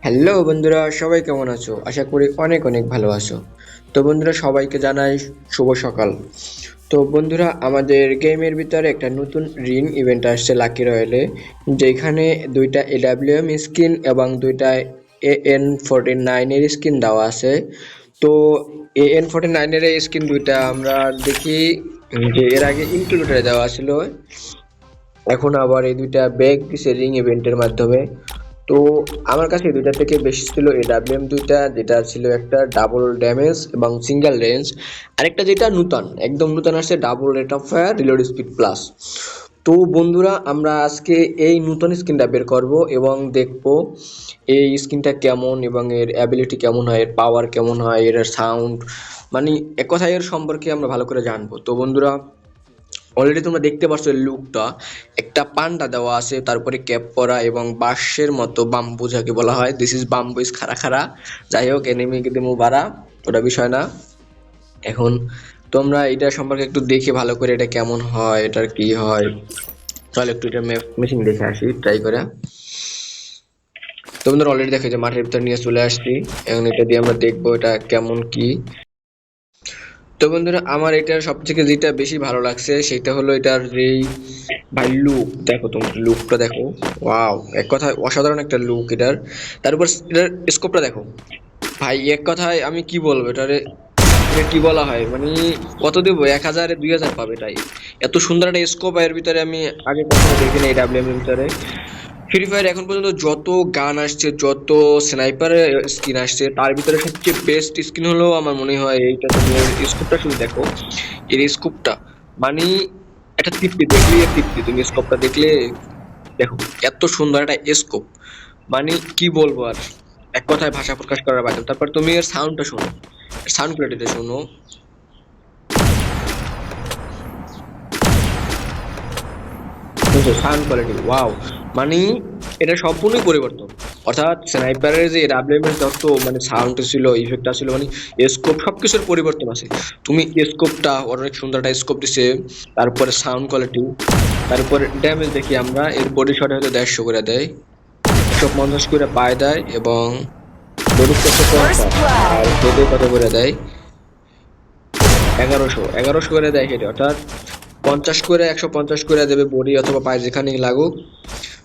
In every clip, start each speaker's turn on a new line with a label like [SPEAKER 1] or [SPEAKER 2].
[SPEAKER 1] Hello বন্ধুরা, সবাই কেমন আছো? আশা করি অনেক অনেক ভালো আছো। তো বন্ধুরা, সবাইকে জানাই শুভ সকাল। তো বন্ধুরা, আমাদের গেমের ভিতরে একটা নতুন রিং ইভেন্ট আসছে লাকি রয়্যালে, যেখানে দুইটা এডাব্লিউএম স্কিন এবং দুইটা AN49 এর স্কিন দেওয়া আছে। তো AN49 এর স্কিন দুইটা আমরা দেখি যে এর আগে ইনক্লুডে দেওয়া ছিল, এখন আবার এই দুইটা ব্যাগ দিছে রিং ইভেন্টের মাধ্যমে। তো আমার কাছে দুইটা থেকে বেশি ছিল এডাব্লিউএম দুইটা, যেটা ছিল একটা ডাবল ড্যামেজ এবং সিঙ্গেল রেঞ্জ, আরেকটা যেটা নূতন একদম নূতন আসছে double rate of fire reload speed plus. তো বন্ধুরা, আমরা আজকে এই নূতন স্কিনটা বের করব এবং দেখব এই স্কিনটা কেমন এবং এর অ্যাবিলিটি কেমন হয়, এর পাওয়ার কেমন হয়, এর সাউন্ড, মানে এক কথায় এর সম্পর্কে আমরা ভালো করে জানবো। তো বন্ধুরা, অলরেডি তোমরা দেখতে পাচ্ছ লুকটা, একটা পান্ডা দেওয়া আছে, তারপরে ক্যাপ পরা এবং বাঁশের মতো বাম্বু যাকে বলা হয়, দিস ইজ বাম্বু ইজ খাড়া খাড়া। যাই হোক, এনিমি কিন্তু বাড়া, ওটা বিষয় না। এখন তোমরা এটা সম্পর্কে একটু দেখে ভালো করে এটা কেমন হয়, এটার কি হয়, চল একটু এটা মেশিন দেখে আসি ট্রাই করে। তো বন্ধুরা, অলরেডি দেখো যে মাঠের ভিতর নিয়ে চলে আসছি, এখন এটা দিয়ে আমরা দেখবো এটা কেমন কি। তো বন্ধুরা, আমার এটার সবথেকে যেটা বেশি ভালো লাগছে সেটা হলো এটার যেই ভাই লুক, দেখো তুমি লুকটা দেখো, ওয়াও, এক কথায় অসাধারণ একটা লুক এটার। তার উপর এটার স্কোপটা দেখো ভাই, এক কথায় আমি কি বলবো এটারে, এটা কি বলা হয় মানে, কত দেবো, 1000-এ 2000 পাবে এটাই। এত সুন্দর একটা স্কোপ এর ভিতরে আমি আগে কখনো দেখিনি এই ডাব্লিউএম এর ভিতরে। ফ্রি ফায়ার এখন পর্যন্ত যত গান আসছে, যত স্নাইপারের স্কিন আসছে, তার ভিতরে সবচেয়ে বেস্ট স্কিন হলো আমার মনে হয় এইটা। তুমি স্কোপটা শুধু দেখো, এর স্কোপটা মানে একটা তৃপ্তি, দেখলে তৃপ্তি, তুমি স্কোপটা দেখলে দেখো, এত সুন্দর একটা স্কোপ, মানে কি বলবো আর, এক কথায় ভাষা প্রকাশ করার বাইরে। তারপর তুমি এর সাউন্ডটা শোনো, সাউন্ড কোয়ালিটিটা শোনো, সাউন্ড কোয়ালিটি ওয়াও, মানে এটা সম্পূর্ণই পরিবর্তন। অর্থাৎ স্নাইপারের যে ডাব্লিউএম এর যত মানে সাউন্ড ছিল, ইফেক্ট ছিল, মানে স্কোপ সবকিছুর পরিবর্তন আছে। তুমি স্কোপটা অনেক সুন্দর একটা স্কোপ দিছে, তারপরে সাউন্ড কোয়ালিটি, তারপরে ড্যামেজ দেখি আমরা, এর বডি শট হয়তো 150 করে দেয়, 150 করে পায় দেয়, এবং বডি 150
[SPEAKER 2] First
[SPEAKER 1] আর
[SPEAKER 2] blood.
[SPEAKER 1] হেডে কত করে দেয়, 1100 করে দেয় হেডে। অর্থাৎ 50 করে 150 করে দেবে বডি অথবা পায়ে যেখানেই লাগুক।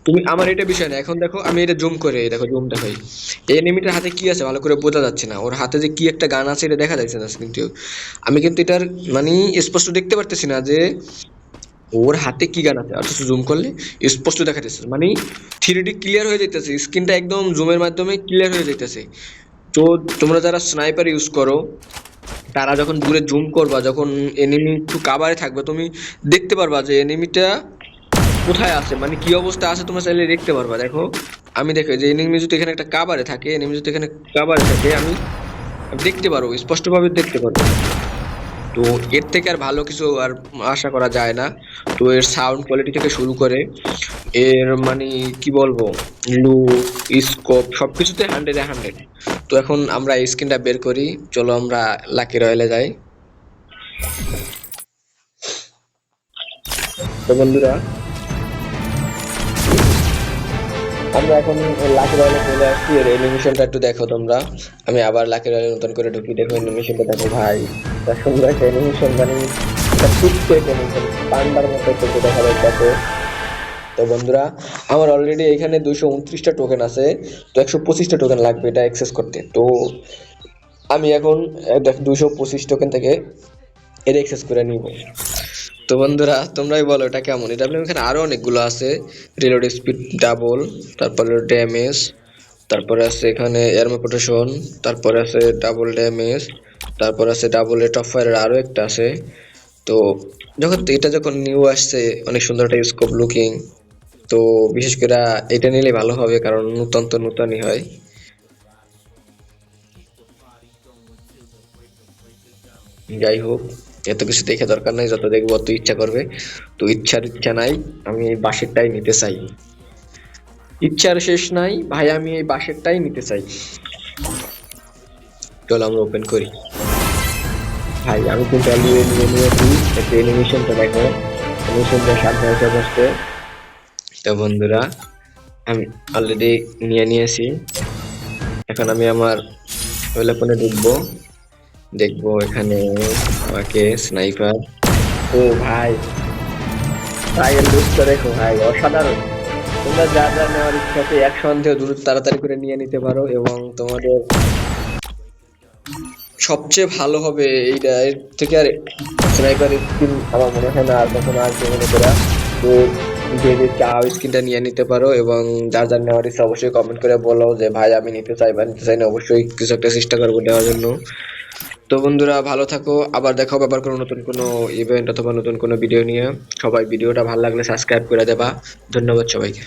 [SPEAKER 1] তুমি আমার এটা বিষয় না, এখন দেখো আমি এটা জুম করে দেখো, জুম দেখাই, এই এনিমিটার হাতে কি আছে ভালো করে বোঝা যাচ্ছে না, ওর হাতে যে কি একটা গান আছে এটা দেখা যাচ্ছে না, কিন্তু আমি কিন্তু এটার মানে স্পষ্ট দেখতে পারতেছি না যে ওর হাতে কি গান আছে, অথচ জুম করলে স্পষ্ট দেখা যাচ্ছে, মানে 3D ক্লিয়ার হয়ে যাইতেছে, স্ক্রিনটা একদম জুমের মাধ্যমে ক্লিয়ার হয়ে যাইতেছে। তো তোমরা যারা স্নাইপার ইউজ করো, তারা যখন দূরে জুম করবা, যখন এনিমি একটু কাভারে থাকবে, তুমি দেখতে পারবা যে এনিমিটা কোথায় আছে, মানে কি অবস্থা আছে, তোমরা চাইলে দেখতে পারবা। দেখো, আমি দেখো যে এনিমি যদি এখানে একটা কাভারে থাকে, এনিমি যদি এখানে কাভারে থাকে, আমি দেখতে পারবো, স্পষ্টভাবে দেখতে পারবো। তো এর থেকে আর ভালো কিছু আর আশা করা যায় না। তো এর সাউন্ড কোয়ালিটি থেকে শুরু করে এর মানে কি বলবো, লুক, স্কোপ সবকিছুতে 100-এ 100। তো এখন আমরা এই স্ক্রিনটা বের করি, চলো আমরা লাকি রয়্যালে যাই। তো বন্ধুরা, আমরা এখন লাকি রয়্যালে চলে আসছি, এর অ্যানিমেশনটা একটু দেখো তোমরা। আমি আবার লাকি রয়্যালে নতুন করে ঢুকি, দেখো অ্যানিমেশনটা দেখো ভাই, এটা সুন্দর একটা অ্যানিমেশন, মানে একটা টুকটাক অ্যানিমেশন, পান্ডার মতো একটু দেখা যাচ্ছে। তো বন্ধুরা, আমার অলরেডি এখানে 229টা টোকেন আছে, তো 125টা টোকেন লাগবে এটা অ্যাক্সেস করতে। তো আমি এখন দেখ 225 টোকেন থেকে এটা অ্যাক্সেস করে নিব। তো বন্ধুরা, তোমরাই বলো এটা কেমন। এটা এখানে আরো অনেকগুলো আছে, রিলোড স্পিড ডাবল, তারপরে ড্যামেজ, তারপরে আছে এখানে এয়ারমো প্রোটেকশন, তারপরে আছে ডাবল ড্যামেজ, তারপর আছে ডাবল রেট অফ ফায়ার, আরো একটা আছে। তো যখন নিউ আসছে, অনেক সুন্দর একটা স্কোপ লুকিং। তো বিশেষ করে এটা নিলে ভালো হবে, কারণ নূতন তো নূতনই হয়। যাই হোক, এত কিছু দেখে দরকার নাই, যত দেখবো অত ইচ্ছা করবে। তো ইচ্ছা নাই, আমি এই বাঁশেরটাই নিতে চাই, ইচ্ছার শেষ নাই ভাই, আমি এই বাঁশেরটাই নিতে চাই। চলো আমরা ওপেন করি। ভাই আমি কিন্তু অলরেডি নিয়ে নিয়েছি, একটা অ্যানিমেশনটা দেখো, অ্যানিমেশনটা সাবধানে বসতে। তো বন্ধুরা, আমি অলরেডি নিয়ে নিয়েছি, এখন আমি আমার ওয়েপনে ঢুকবো, দেখবো এখানে আমাকে স্নাইপার। ও ভাই, ভাই এর লুকটা দেখো ভাই, অসাধারণ। তোমরা যা যা নেওয়ার ইচ্ছা আছে এক সন্দেহ দ্রুত তাড়াতাড়ি করে নিয়ে নিতে পারো, এবং তোমাদের সবচেয়ে ভালো হবে এইটা। এর থেকে আর স্নাইপার স্কিন আমার মনে হয় না আর কখনো আসবে মনে করা। তো যে যে চাও স্কিনটা নিয়ে নিতে পারো, এবং যার যার নেওয়ার ইচ্ছা অবশ্যই কমেন্ট করে বলো যে ভাই আমি নিতে চাই বা নিতে চাই না, অবশ্যই কিছু একটা চেষ্টা করবো নেওয়ার জন্য। তো বন্ধুরা ভালো থাকো, আবার দেখা হবে আবার কোনো নতুন কোনো ইভেন্ট অথবা নতুন কোনো ভিডিও নিয়ে। সবাই ভিডিওটা ভালো লাগলে সাবস্ক্রাইব করে দেবা। ধন্যবাদ সবাইকে।